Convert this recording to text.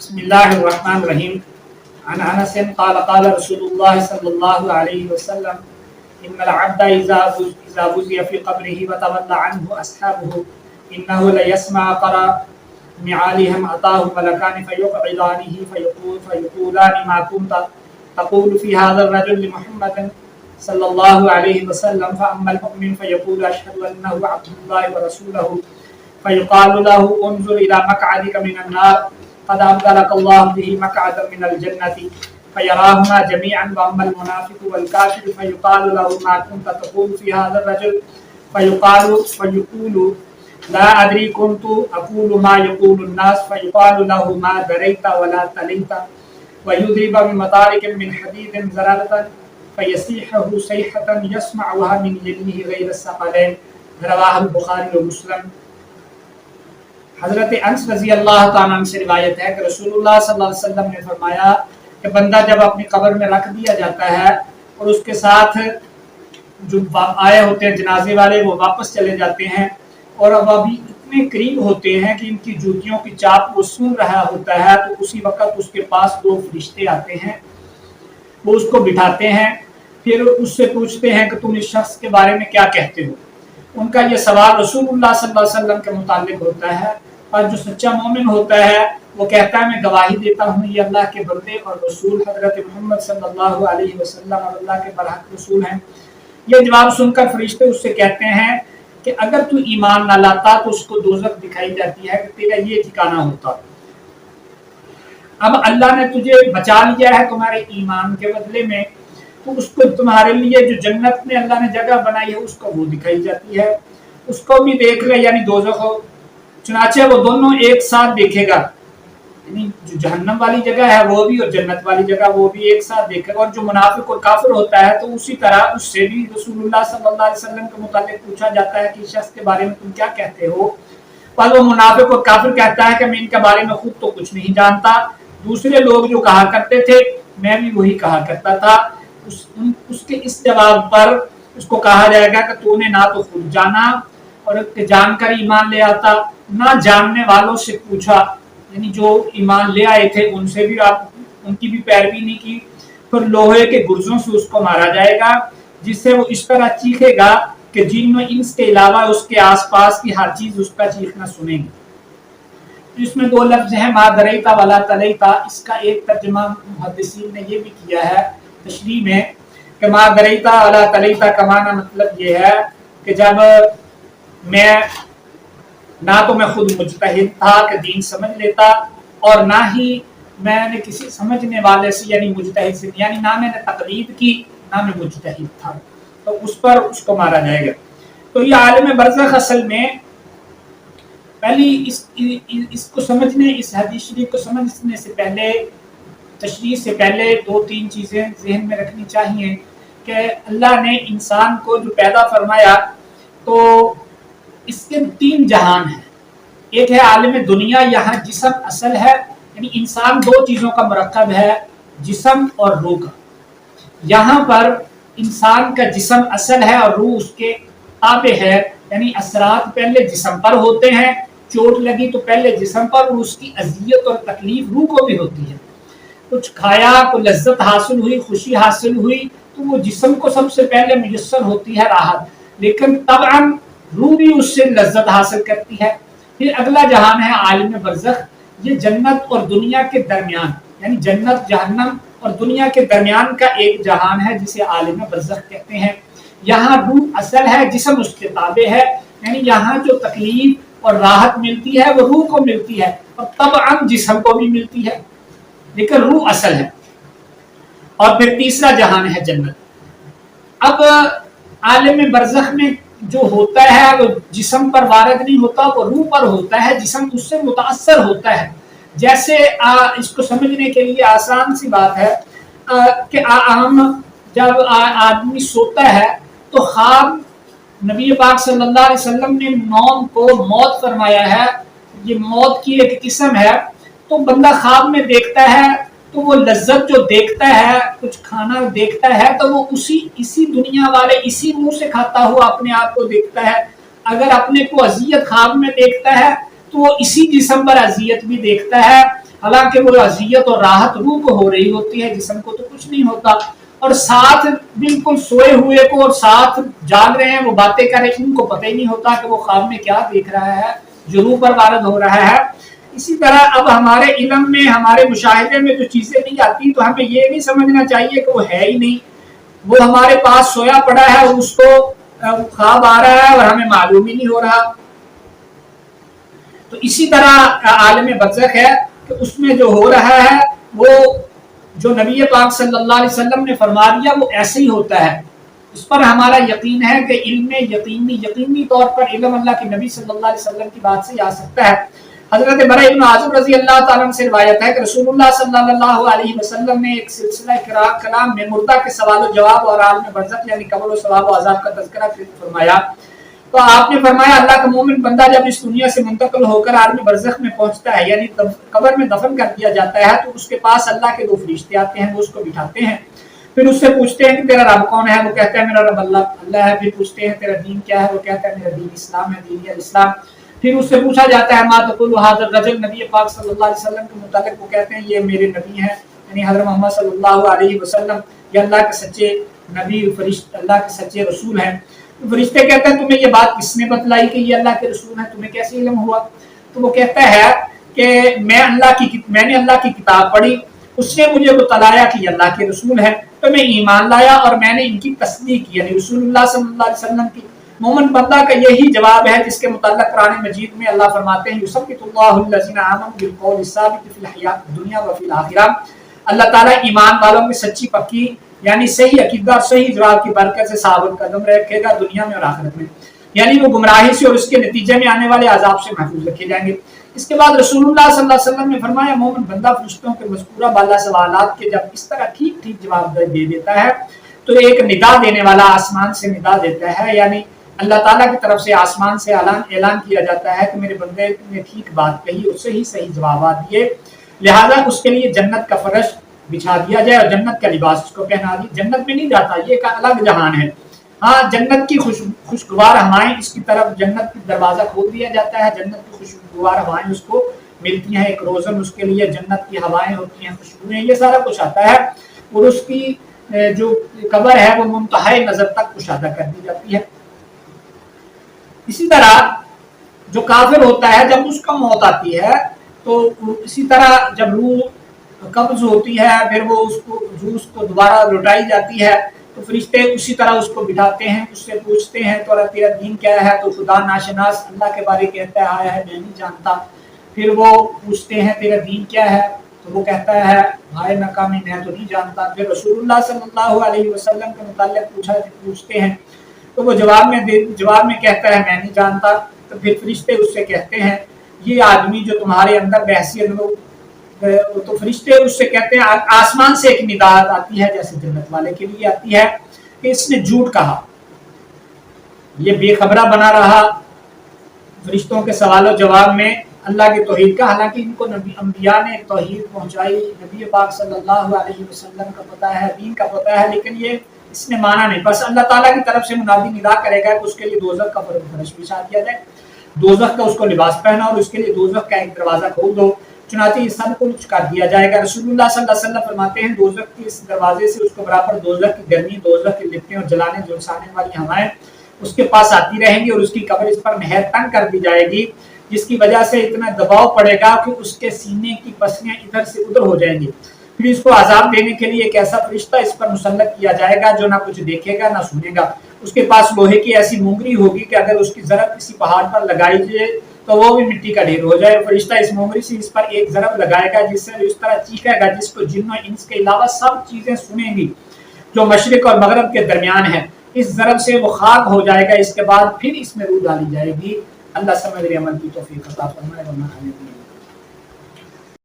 بسم الله الرحمن الرحيم. عن أنس قال قال رسول الله صلى الله عليه وسلم إن العبد إذا وزي في قبره وتولى عنه أصحابه إنه ليسمع قرأ نعالهم أتاه ملكان فيقعدانه فيقولان ما كنت تقول في هذا الرجل لمحمد صلى الله عليه وسلم فأما المؤمن فيقول أشهد أنه عبد الله ورسوله فيقال له انظر إلى مقعدك من النار قد أبدلك الله به مقعدا من الجنة فيراهما جميعا. وأما المنافق والكافر فيقال له ما كنت تقول في هذا الرجل فيقول لا أدري كنت أقول ما يقول الناس فيقال له ما دريت ولا تليت ويضرب بمطارق من حديد زرارة فيصيحه صيحة يسمعها من يمينه غير الثقلين. رواه البخاری و مسلم. حضرت انس رضی اللہ تعالیٰ عنہ سے روایت ہے کہ رسول اللہ صلی اللہ علیہ وسلم نے فرمایا کہ بندہ جب اپنی قبر میں رکھ دیا جاتا ہے اور اس کے ساتھ جو آئے ہوتے ہیں جنازے والے وہ واپس چلے جاتے ہیں اور اب ابھی اتنے قریب ہوتے ہیں کہ ان کی جوتیوں کی چاپ وہ سن رہا ہوتا ہے تو اسی وقت اس کے پاس دو فرشتے آتے ہیں، وہ اس کو بٹھاتے ہیں، پھر اس سے پوچھتے ہیں کہ تم اس شخص کے بارے میں کیا کہتے ہو۔ ان کا یہ سوال رسول اللہ صلی اللہ علیہ وسلم کے متعلق ہوتا ہے، اور جو سچا مومن ہوتا ہے وہ کہتا ہے میں گواہی دیتا ہوں یہ اللہ کے بندے اور رسول حضرت محمد صلی اللہ علیہ وسلم اور اللہ کے برحق رسول ہیں۔ یہ جواب سن کر فرشتے اس سے کہتے ہیں کہ اگر تو ایمان نہ لاتا تو اس کو دوزخ دکھائی جاتی ہے کہ تیرا یہ ٹھکانہ ہوتا، اب اللہ نے تجھے بچا لیا ہے تمہارے ایمان کے بدلے میں، تو اس کو تمہارے لیے جو جنت میں اللہ نے جگہ بنائی ہے اس کو وہ دکھائی جاتی ہے، اس کو بھی دیکھ لے یعنی دوزخ ہو۔ چنانچہ وہ دونوں ایک ساتھ دیکھے گا، یعنی جو جہنم والی جگہ ہے وہ بھی اور جنت والی جگہ وہ بھی ایک ساتھ دیکھے گا۔ اور جو منافق اور کافر ہوتا ہے تو اسی طرح اس سے بھی رسول اللہ صلی اللہ علیہ وسلم کے متعلق پوچھا جاتا ہے کہ اس شخص کے بارے میں تم کیا کہتے ہو، پر وہ منافق اور کافر کہتا ہے کہ میں ان کے بارے میں خود تو کچھ نہیں جانتا، دوسرے لوگ جو کہا کرتے تھے میں بھی وہی کہا کرتا تھا۔ اس کے اس جواب پر اس کو کہا جائے گا کہ تو نے نہ تو خود جانا اور جان کر ایمان لے آتا، نہ جاننے والوں سے پوچھا، یعنی جو ایمان لے آئے تھے ان سے بھی آپ ان کی بھی پیروی نہیں کی، پھر لوہے کے گرزوں سے اس کو مارا جائے گا جس سے وہ اس طرح چیخے گا کہ جن و انس کے علاوہ اس کے آس پاس کی ہر چیز اس کا چیخنا سنیں گی۔ اس میں دو لفظ ہیں ما دریتا ولا تلیتا، اس کا ایک ترجمہ محدثین نے یہ بھی کیا ہے تشریح میں کہ ما دریتا ولا تلیتا کا معنی مطلب یہ ہے کہ جب میں نہ تو میں خود مجتہد تھا کہ دین سمجھ لیتا اور نہ ہی میں نے کسی سمجھنے والے سے یعنی مجتہد سے یعنی نہ میں نے تقلید کی نہ میں مجتہد تھا، تو اس پر اس کو مارا جائے گا۔ تو یہ عالم برزخ اصل میں پہلی اس کو سمجھنے اس حدیث شریف کو سمجھنے سے پہلے تشریح سے پہلے دو تین چیزیں ذہن میں رکھنی چاہیے کہ اللہ نے انسان کو جو پیدا فرمایا تو اس کے تین جہان ہیں۔ ایک ہے عالم دنیا، یہاں جسم اصل ہے، یعنی انسان دو چیزوں کا مرکب ہے، جسم اور روح کا۔ یہاں پر انسان کا جسم اصل ہے اور روح اس کے تابع ہے، یعنی اثرات پہلے جسم پر ہوتے ہیں، چوٹ لگی تو پہلے جسم پر اور اس کی اذیت اور تکلیف روح کو بھی ہوتی ہے۔ کچھ کھایا کو لذت حاصل ہوئی، خوشی حاصل ہوئی تو وہ جسم کو سب سے پہلے میسر ہوتی ہے راحت، لیکن طبعاً روح بھی اس سے لذت حاصل کرتی ہے۔ پھر اگلا جہان ہے عالم برزخ، یہ جنت اور دنیا کے درمیان یعنی جنت جہنم اور دنیا کے درمیان کا ایک جہان ہے جسے عالم برزخ کہتے ہیں۔ یہاں روح اصل ہے، جسم اس کے تابع ہے، یعنی یہاں جو تکلیف اور راحت ملتی ہے وہ روح کو ملتی ہے اور طبعاً جسم کو بھی ملتی ہے، لیکن روح اصل ہے۔ اور پھر تیسرا جہان ہے جنت۔ اب عالم برزخ میں جو ہوتا ہے وہ جسم پر وارد نہیں ہوتا، وہ روح پر ہوتا ہے، جسم اس سے متاثر ہوتا ہے۔ جیسے اس کو سمجھنے کے لیے آسان سی بات ہے کہ ہم جب آدمی سوتا ہے تو خواب نبی پاک صلی اللہ علیہ وسلم نے نوم کو موت فرمایا ہے، یہ موت کی ایک قسم ہے۔ تو بندہ خواب میں دیکھتا ہے تو وہ لذت جو دیکھتا ہے، کچھ کھانا دیکھتا ہے تو وہ اسی دنیا والے اسی منہ سے کھاتا ہوا اپنے آپ کو دیکھتا ہے۔ اگر اپنے کو اذیت خواب میں دیکھتا ہے تو وہ اسی جسم پر اذیت بھی دیکھتا ہے۔ हालांकि वो अजियत और राहत रूह को हो रही होती है, जिस्म को तो कुछ नहीं होता। और साथ बिल्कुल सोए हुए को और साथ जाग रहे हैं, वो बातें कर रहे हैं, इनको पता ही नहीं होता कि वो ख्वाब में क्या देख रहा है, जो रूह पर वारद हो रहा है। इसी तरह अब हमारे इल्म में, हमारे मुशाहिदे में जो चीजें नहीं आती, तो हमें ये नहीं समझना चाहिए कि वो है ही नहीं, वो हमारे पास सोया पड़ा है और उसको ख्वाब आ रहा है और हमें मालूम ही नहीं हो रहा। तो इसी तरह आलम बरज़ख है कि उसमें जो हो रहा है वो जो नबी पाक सल्लल्लाहु अलैहि वसल्लम ने फरमा दिया वो ऐसे ही होता है। इस पर हमारा यकीन है कि इल्म यकीनी तौर पर इल्म अल्लाह के नबी सल्लल्लाहु अलैहि वसल्लम की बात से आ सकता है। हजरत बरा इब्न आज़िब रज़ी अल्लाह ताला अन्हु से रिवायत है कि रसूलुल्लाह सल्लल्लाहु अलैहि वसल्लम ने एक सिलसिला कलाम में मुर्दा के सवाल जवाब और आलम बरज़ख यानी कब्र और सवाब और अज़ाब का तज़किरा फरमाया। तो आपने फरमाया अल्लाह का मोमिन बंदा जब इस दुनिया से मुंतकिल होकर आलम बरज़ख में पहुंचता है, यानी कब्र में दफन कर दिया जाता है, तो उसके पास अल्लाह के दो फरिश्ते आते हैं, वो उसको बिठाते हैं, फिर उससे पूछते हैं कि तेरा रब कौन है, वो कहता है मेरा रब अल्लाह है। फिर पूछते हैं तेरा दीन क्या है, वो कहता है मेरा दीन इस्लाम है, दीन इस्लाम। फिर उससे पूछा जाता है मा तक़ूलु हाज़ा रजुल, नबी पाक सल्लल्लाहु अलैहि वसल्लम के मुतालिक वो कहते हैं ये मेरे नबी हैं, यानी हज़रत मोहम्मद सल्लल्लाहु अलैहि वसल्लम, ये अल्लाह के सच्चे नबी, फरिश्ते अल्लाह के सच्चे रसूल हैं। तो फरिश्ते कहते हैं तुम्हें ये बात किसने बतलाई कि ये अल्लाह के रसूल हैं, तुम्हें कैसे इल्म हुआ? तो वो कहता है कि मैंने अल्लाह की किताब पढ़ी, उसने मुझे बतलाया कि ये अल्लाह के रसूल है, तो मैं ईमान लाया और मैंने इनकी तस्दीक की, यानी रसूलुल्लाह सल्लल्लाहु अलैहि वसल्लम की। मोमिन बंदा का यही जवाब है जिसके मुताल्लिक़ कुरान मजीद में अल्लाह फरमाते हैं युसब्बितुल्लाहु अल्लज़ीना आमनु बिल क़ौलि साबित फ़िल हयातिद दुनिया व फ़िल आखिरह। अल्लाह ताला ईमान वालों में सच्ची पक्की यानी सही अकीदा, सही जवाब की बरकत से साबित कदम रखेगा दुनिया में और आखिरत में, यानी वो गुमराही से और उसके नतीजे में आने वाले अजाब से महफूज रखे जाएंगे। इसके बाद रसूलुल्लाह सल्लल्लाहु अलैहि वसल्लम ने फरमाया मोमिन बंदा फरिश्तों के मज़कूरा बाला सवालात के जब इस तरह ठीक ठीक जवाब दे देता है, तो एक निदा देने वाला आसमान से निदा देता है, यानी अल्लाह ताला की तरफ से आसमान से ऐलान किया जाता है कि मेरे बंदे ने ठीक बात कही, उससे ही सही जवाब दिए, लिहाजा उसके लिए जन्नत का फर्श बिछा दिया जाए और जन्नत का लिबास उसको पहना दी। जन्नत में नहीं जाता, ये एक अलग जहान है। हाँ, जन्नत की खुशगवार हवाएं, इसकी तरफ जन्नत की दरवाजा खोल दिया जाता है, जन्नत की खुशगवार हवाएं उसको मिलती हैं, एक रोज़न उसके लिए जन्नत की हवाएं होती हैं, खुशबुएं, ये सारा कुछ आता है। और उसकी जो कब्र है वो मुंतहाए नजर तक कुशादा कर दी जाती है। इसी तरह जो काफिर होता है जब उसका मौत आती है, तो इसी तरह जब रूह कब्ज होती है, फिर वो उसको दोबारा लौटाई जाती है, तो फरिश्ते उसी तरह उसको बिठाते हैं, उससे पूछते हैं तो तेरा दीन क्या है, तो खुदा नाशनास अल्लाह के बारे कहता है आया है मैं नहीं जानता। फिर वो पूछते हैं तेरा दीन क्या है, तो वो कहता है हाय नाकामी मैं तो नहीं जानता। फिर रसूलुल्लाह सल्लल्लाहु अलैहि वसल्लम के मुताल्लिक पूछते हैं, तो वो जवाब में कहता है मैं नहीं जानता। तो फिर फरिश्ते उससे कहते हैं ये आदमी जो तुम्हारे अंदर बहसियत, तो फरिश्ते उससे कहते हैं आसमान से एक निदात आती है जैसे जन्नत वाले के लिए आती है कि इसने झूठ कहा, ये बेखबरा बना रहा फरिश्तों के सवालों जवाब में अल्लाह की तौहीद का। हालांकि इनको नबी अंबिया ने तौहीद पहुंचाई, नबी पाक सल्लल्लाहु अलैहि वसल्लम का पता है, दीन का पता है, लेकिन ये इसने माना नहीं। बस अल्लाह ताला की तरफ से मुनादी निदा करेगा कि उसके लिए दोज़ख का फर्श बिछा दिया जाए, दोज़ख का उसको लिबास पहना और उसके लिए दोज़ख का एक दरवाजा खोल दो, चुनाचे ये सब कुछ कर दिया जाएगा। रसूलुल्लाह सल्लल्लाहु अलैहि वसल्लम फरमाते हैं दोज़ख के इस दरवाजे से उसको बराबर दोज़ख की गर्मी, दोज़ख की लिपटें और जलाने झुलसाने वाली हवाएं उसके पास आती रहेंगी और उसकी कब्र इस पर नहर तंग कर दी जाएगी, जिसकी वजह से इतना दबाव पड़ेगा कि उसके सीने की पसलियां इधर से उधर हो जाएंगी। फिर इसको आजाब देने के लिए एक ऐसा फरिश्ता इस पर मुसल्लत किया जाएगा जो ना कुछ देखेगा ना सुनेगा। उसके पास लोहे की ऐसी मुंगरी होगी कि अगर उसकी जरब किसी पहाड़ पर लगाई जाए तो वो भी मिट्टी का ढेर हो जाए। फरिश्ता इस मुंगरी से इस पर एक जरब लगाएगा जिससे इस तरह चीखेगा जिसको जिन्न और इंस के अलावा सब चीजें सुनेंगी जो मशरिक और मगरब के दरमियान है। इस जरब से वो खाक हो जाएगा, इसके बाद फिर इसमें रूह डाली जाएगी। अल्लाह समझ अमल की तौफीक अता फरमाए।